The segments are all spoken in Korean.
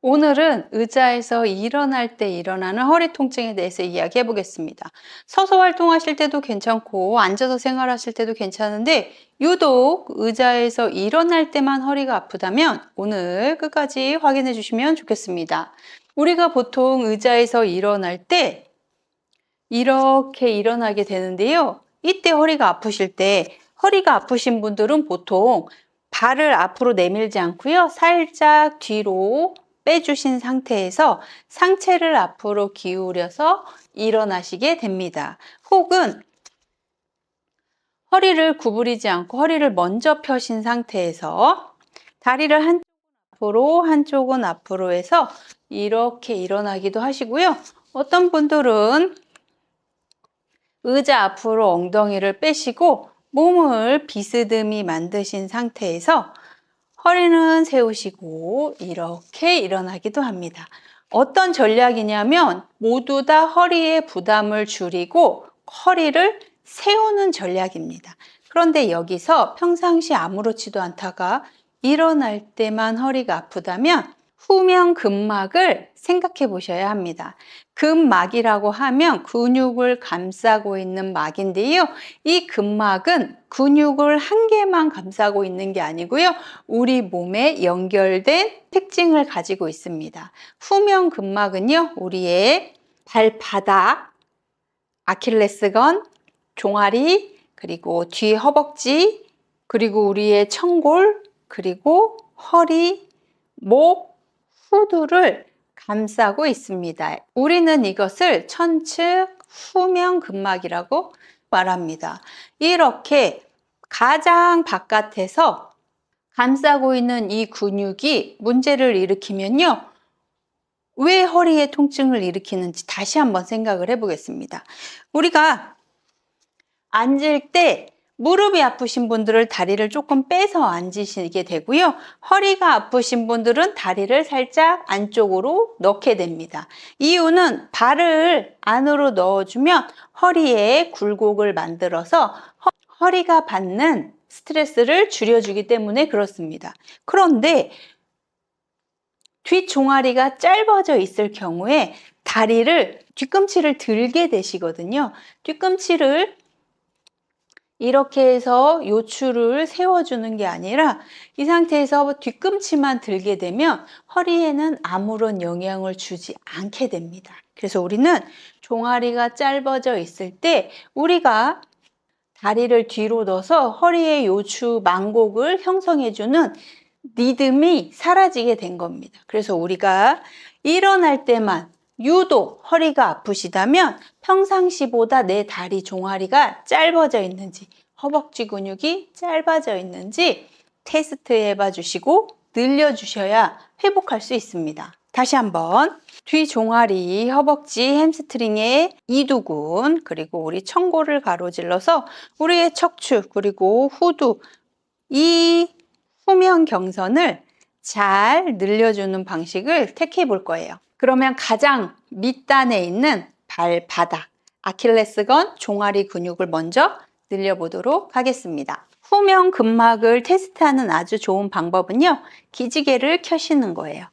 오늘은 의자에서 일어날 때 일어나는 허리 통증에 대해서 이야기해 보겠습니다. 서서 활동하실 때도 괜찮고 앉아서 생활하실 때도 괜찮은데 유독 의자에서 일어날 때만 허리가 아프다면 오늘 끝까지 확인해 주시면 좋겠습니다. 우리가 보통 의자에서 일어날 때 이렇게 일어나게 되는데요. 이때 허리가 아프실 때 허리가 아프신 분들은 보통 발을 앞으로 내밀지 않고요. 살짝 뒤로 빼주신 상태에서 상체를 앞으로 기울여서 일어나시게 됩니다. 혹은 허리를 구부리지 않고 허리를 먼저 펴신 상태에서 다리를 한쪽은 앞으로 해서 이렇게 일어나기도 하시고요. 어떤 분들은 의자 앞으로 엉덩이를 빼시고 몸을 비스듬히 만드신 상태에서 허리는 세우시고 이렇게 일어나기도 합니다. 어떤 전략이냐면 모두 다 허리의 부담을 줄이고 허리를 세우는 전략입니다. 그런데 여기서 평상시 아무렇지도 않다가 일어날 때만 허리가 아프다면 후면 근막을 생각해 보셔야 합니다. 근막이라고 하면 근육을 감싸고 있는 막인데요. 이 근막은 근육을 한 개만 감싸고 있는 게 아니고요. 우리 몸에 연결된 특징을 가지고 있습니다. 후면 근막은요. 우리의 발바닥, 아킬레스건, 종아리, 그리고 뒤 허벅지, 그리고 우리의 청골, 그리고 허리, 목, 후두를 감싸고 있습니다. 우리는 이것을 천측 후면 근막이라고 말합니다. 이렇게 가장 바깥에서 감싸고 있는 이 근육이 문제를 일으키면요. 왜 허리에 통증을 일으키는지 다시 한번 생각을 해보겠습니다. 우리가 앉을 때 무릎이 아프신 분들은 다리를 조금 빼서 앉으시게 되고요. 허리가 아프신 분들은 다리를 살짝 안쪽으로 넣게 됩니다. 이유는 발을 안으로 넣어주면 허리에 굴곡을 만들어서 허리가 받는 스트레스를 줄여주기 때문에 그렇습니다. 그런데 뒷종아리가 짧아져 있을 경우에 뒤꿈치를 들게 되시거든요. 뒤꿈치를 이렇게 해서 요추를 세워주는 게 아니라 이 상태에서 뒤꿈치만 들게 되면 허리에는 아무런 영향을 주지 않게 됩니다. 그래서 우리는 종아리가 짧아져 있을 때 우리가 다리를 뒤로 넣어서 허리의 요추 망곡을 형성해주는 리듬이 사라지게 된 겁니다. 그래서 우리가 일어날 때만 유독 허리가 아프시다면 평상시보다 내 다리 종아리가 짧아져 있는지 허벅지 근육이 짧아져 있는지 테스트 해봐 주시고 늘려주셔야 회복할 수 있습니다. 다시 한번 뒤 종아리, 허벅지, 햄스트링의 이두근 그리고 우리 청골을 가로질러서 우리의 척추 그리고 후두 이 후면 경선을 잘 늘려주는 방식을 택해 볼 거예요. 그러면 가장 밑단에 있는 발바닥, 아킬레스건, 종아리 근육을 먼저 늘려보도록 하겠습니다. 후면 근막을 테스트하는 아주 좋은 방법은요. 기지개를 켜시는 거예요.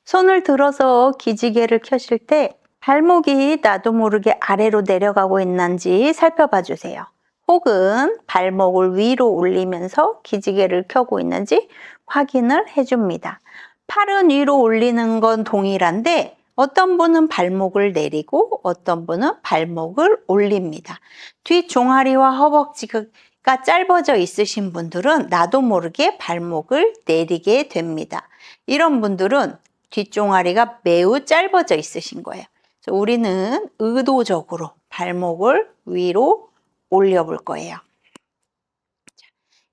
손을 들어서 기지개를 켜실 때 발목이 나도 모르게 아래로 내려가고 있는지 살펴봐 주세요. 혹은 발목을 위로 올리면서 기지개를 켜고 있는지 확인을 해줍니다. 팔은 위로 올리는 건 동일한데 어떤 분은 발목을 내리고 어떤 분은 발목을 올립니다. 뒷종아리와 허벅지가 짧아져 있으신 분들은 나도 모르게 발목을 내리게 됩니다. 이런 분들은 뒷종아리가 매우 짧아져 있으신 거예요. 그래서 우리는 의도적으로 발목을 위로 올려볼 거예요.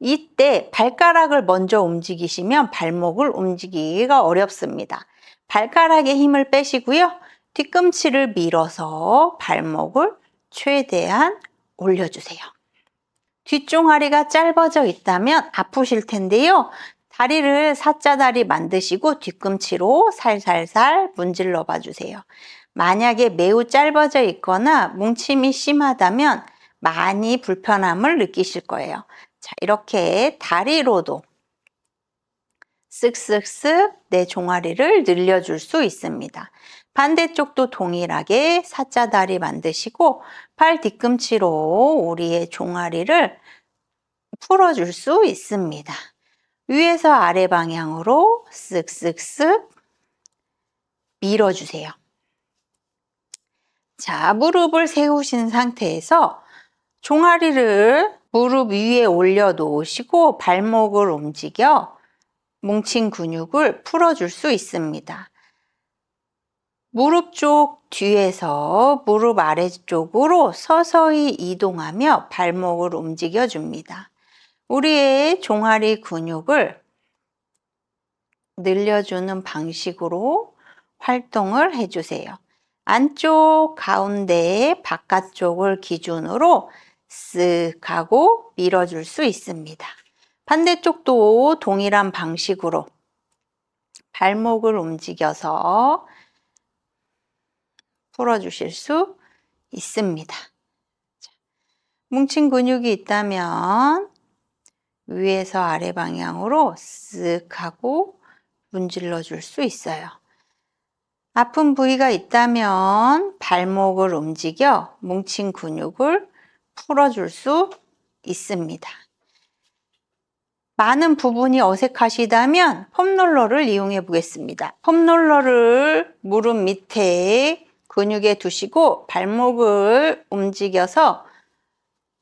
이때 발가락을 먼저 움직이시면 발목을 움직이기가 어렵습니다. 발가락에 힘을 빼시고요. 뒤꿈치를 밀어서 발목을 최대한 올려주세요. 뒷종아리가 짧아져 있다면 아프실 텐데요. 다리를 사자다리 만드시고 뒤꿈치로 살살살 문질러 봐주세요. 만약에 매우 짧아져 있거나 뭉침이 심하다면 많이 불편함을 느끼실 거예요. 자, 이렇게 다리로도 쓱쓱쓱 내 종아리를 늘려줄 수 있습니다. 반대쪽도 동일하게 사자다리 만드시고 팔 뒤꿈치로 우리의 종아리를 풀어줄 수 있습니다. 위에서 아래 방향으로 쓱쓱쓱 밀어주세요. 자, 무릎을 세우신 상태에서 종아리를 무릎 위에 올려놓으시고 발목을 움직여 뭉친 근육을 풀어줄 수 있습니다. 무릎 쪽 뒤에서 무릎 아래쪽으로 서서히 이동하며 발목을 움직여 줍니다. 우리의 종아리 근육을 늘려주는 방식으로 활동을 해주세요. 안쪽, 가운데, 바깥쪽을 기준으로 쓱 하고 밀어줄 수 있습니다. 반대쪽도 동일한 방식으로 발목을 움직여서 풀어주실 수 있습니다. 뭉친 근육이 있다면 위에서 아래 방향으로 쓱 하고 문질러 줄 수 있어요. 아픈 부위가 있다면 발목을 움직여 뭉친 근육을 풀어줄 수 있습니다. 많은 부분이 어색하시다면 폼롤러를 이용해 보겠습니다. 폼롤러를 무릎 밑에 근육에 두시고 발목을 움직여서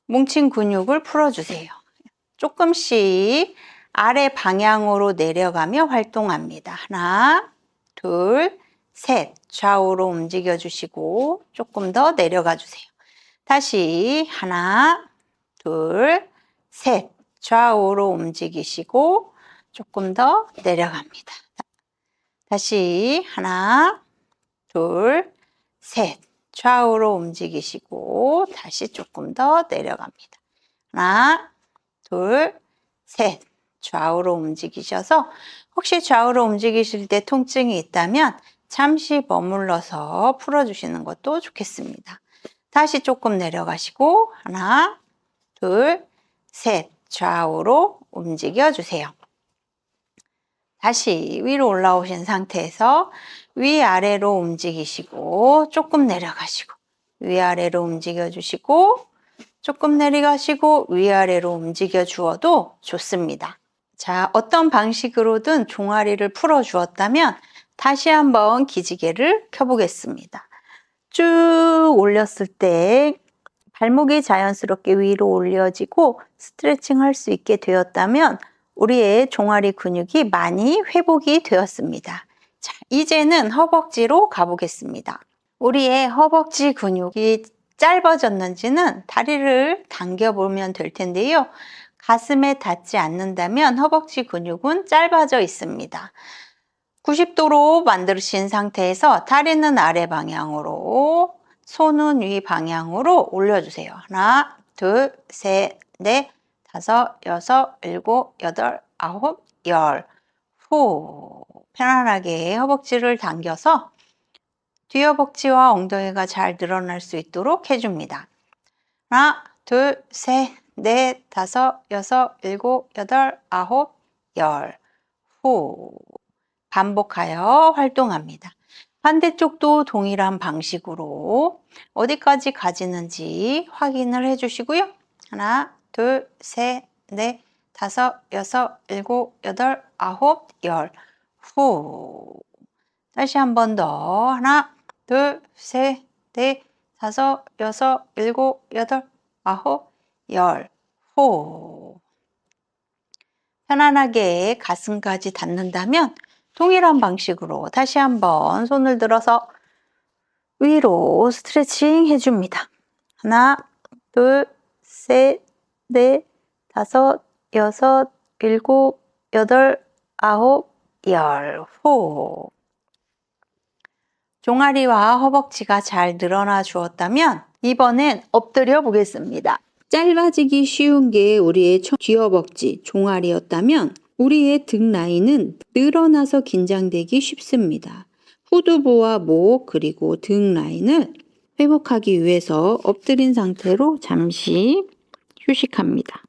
뭉친 근육을 풀어주세요. 조금씩 아래 방향으로 내려가며 활동합니다. 하나, 둘, 셋. 좌우로 움직여 주시고 조금 더 내려가 주세요. 다시 하나, 둘, 셋. 좌우로 움직이시고 조금 더 내려갑니다. 다시 하나, 둘, 셋. 좌우로 움직이시고 다시 조금 더 내려갑니다. 하나, 둘, 셋. 좌우로 움직이셔서 혹시 좌우로 움직이실 때 통증이 있다면 잠시 머물러서 풀어주시는 것도 좋겠습니다. 다시 조금 내려가시고 하나, 둘, 셋. 좌우로 움직여 주세요. 다시 위로 올라오신 상태에서 위아래로 움직이시고 조금 내려가시고 위아래로 움직여 주시고 조금 내려가시고 위아래로 움직여 주어도 좋습니다. 자, 어떤 방식으로든 종아리를 풀어 주었다면 다시 한번 기지개를 켜보겠습니다. 쭉 올렸을 때 발목이 자연스럽게 위로 올려지고 스트레칭 할 수 있게 되었다면 우리의 종아리 근육이 많이 회복이 되었습니다. 자, 이제는 허벅지로 가보겠습니다. 우리의 허벅지 근육이 짧아졌는지는 다리를 당겨보면 될 텐데요. 가슴에 닿지 않는다면 허벅지 근육은 짧아져 있습니다. 90도로 만드신 상태에서 다리는 아래 방향으로, 손은 위 방향으로 올려주세요. 하나, 둘, 셋, 넷, 다섯, 여섯, 일곱, 여덟, 아홉, 열. 후. 편안하게 허벅지를 당겨서 뒤허벅지와 엉덩이가 잘 늘어날 수 있도록 해줍니다. 하나, 둘, 셋, 넷, 다섯, 여섯, 일곱, 여덟, 아홉, 열. 후. 반복하여 활동합니다. 반대쪽도 동일한 방식으로 어디까지 가지는지 확인을 해주시고요. 하나, 둘, 셋, 넷, 다섯, 여섯, 일곱, 여덟, 아홉, 열. 후. 다시 한 번 더. 하나, 둘, 셋, 넷, 다섯, 여섯, 일곱, 여덟, 아홉, 열. 후. 편안하게 가슴까지 닿는다면 동일한 방식으로 다시 한번 손을 들어서 위로 스트레칭 해줍니다. 하나, 둘, 셋, 넷, 다섯, 여섯, 일곱, 여덟, 아홉, 열. 후. 종아리와 허벅지가 잘 늘어나 주었다면 이번엔 엎드려 보겠습니다. 짧아지기 쉬운 게 우리의 뒤허벅지, 종아리였다면 우리의 등 라인은 늘어나서 긴장되기 쉽습니다. 후두부와 목 그리고 등 라인을 회복하기 위해서 엎드린 상태로 잠시 휴식합니다.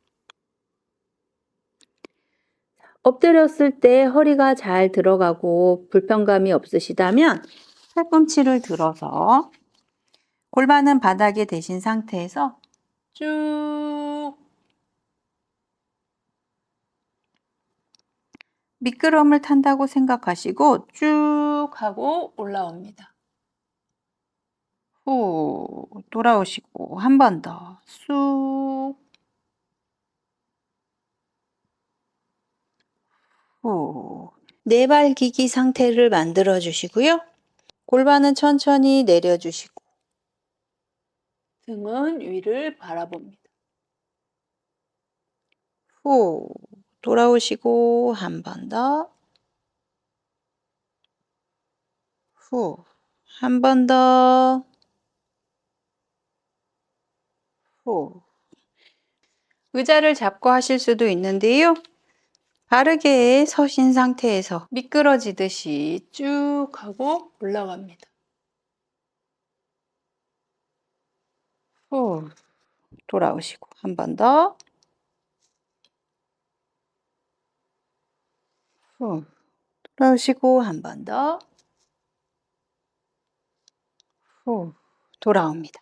엎드렸을 때 허리가 잘 들어가고 불편감이 없으시다면 팔꿈치를 들어서 골반은 바닥에 대신 상태에서 쭉 미끄럼을 탄다고 생각하시고 쭉 하고 올라옵니다. 후 돌아오시고 한 번 더 쑥 후. 네발 기기 상태를 만들어 주시고요. 골반은 천천히 내려주시고 등은 위를 바라봅니다. 후 돌아오시고 한 번 더. 후 한 번 더. 후. 의자를 잡고 하실 수도 있는데요. 바르게 서신 상태에서 미끄러지듯이 쭉 하고 올라갑니다. 후 돌아오시고 한 번 더. 후 돌아오시고 한 번 더. 후 돌아옵니다.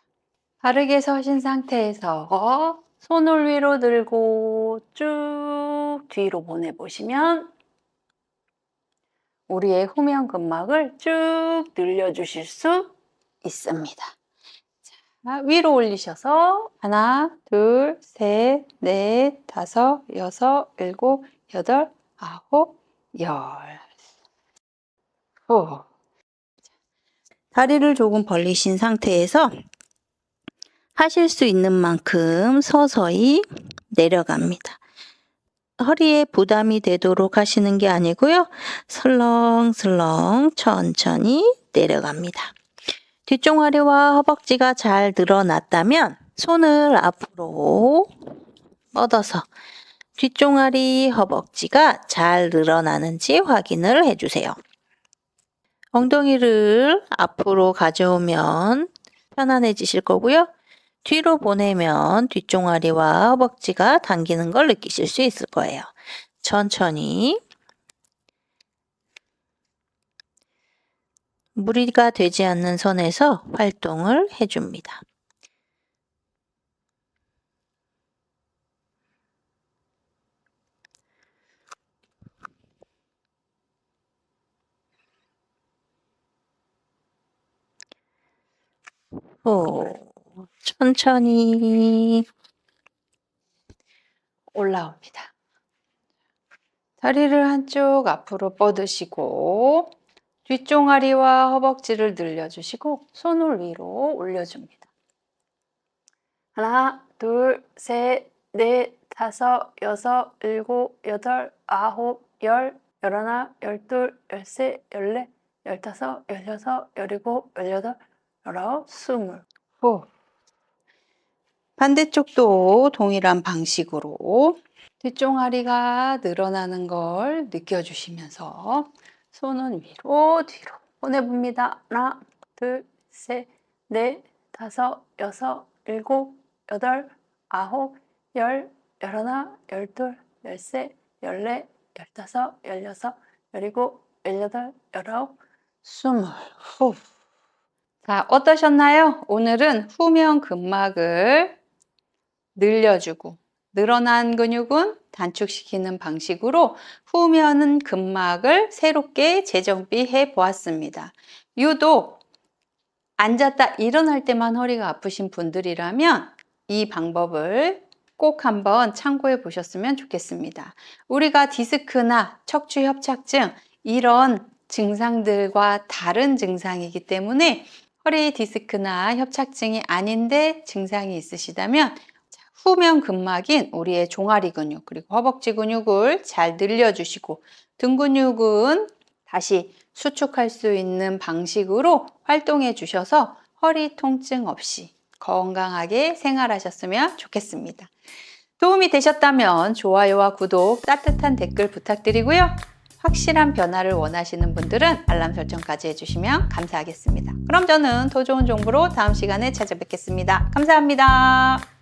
바르게 서신 상태에서 손을 위로 들고 쭉 뒤로 보내보시면 우리의 후면근막을 쭉 늘려주실 수 있습니다. 자, 위로 올리셔서 하나, 둘, 셋, 넷, 다섯, 여섯, 일곱, 여덟, 아홉, 열. 후. 다리를 조금 벌리신 상태에서 하실 수 있는 만큼 서서히 내려갑니다. 허리에 부담이 되도록 하시는 게 아니고요. 슬렁슬렁 천천히 내려갑니다. 뒷종아리와 허벅지가 잘 늘어났다면 손을 앞으로 뻗어서 뒷종아리, 허벅지가 잘 늘어나는지 확인을 해주세요. 엉덩이를 앞으로 가져오면 편안해지실 거고요. 뒤로 보내면 뒷종아리와 허벅지가 당기는 걸 느끼실 수 있을 거예요. 천천히 무리가 되지 않는 선에서 활동을 해줍니다. 천천히 올라옵니다. 다리를 한쪽 앞으로 뻗으시고 뒷종아리와 허벅지를 늘려주시고 손을 위로 올려줍니다. 하나, 둘, 셋, 넷, 다섯, 여섯, 일곱, 여덟, 아홉, 열, 열하나, 열둘, 열셋, 열넷, 열다섯, 열여섯, 열일곱, 열여덟, 열아홉, 스물. 후. 반대쪽도 동일한 방식으로 뒷종아리가 늘어나는 걸 느껴주시면서 손은 위로 뒤로 보내봅니다. 하나, 둘, 셋, 넷, 다섯, 여섯, 일곱, 여덟, 아홉, 열, 열하나, 열둘, 열셋, 열넷, 열다섯, 열여섯, 열일곱, 열여덟, 열아홉, 스물. 후. 자, 어떠셨나요? 오늘은 후면 근막을 늘려주고 늘어난 근육은 단축시키는 방식으로 후면 근막을 새롭게 재정비해 보았습니다. 유독 앉았다 일어날 때만 허리가 아프신 분들이라면 이 방법을 꼭 한번 참고해 보셨으면 좋겠습니다. 우리가 디스크나 척추 협착증 이런 증상들과 다른 증상이기 때문에 허리 디스크나 협착증이 아닌데 증상이 있으시다면 후면 근막인 우리의 종아리 근육 그리고 허벅지 근육을 잘 늘려주시고 등 근육은 다시 수축할 수 있는 방식으로 활동해 주셔서 허리 통증 없이 건강하게 생활하셨으면 좋겠습니다. 도움이 되셨다면 좋아요와 구독, 따뜻한 댓글 부탁드리고요. 확실한 변화를 원하시는 분들은 알람 설정까지 해주시면 감사하겠습니다. 그럼 저는 더 좋은 정보로 다음 시간에 찾아뵙겠습니다. 감사합니다.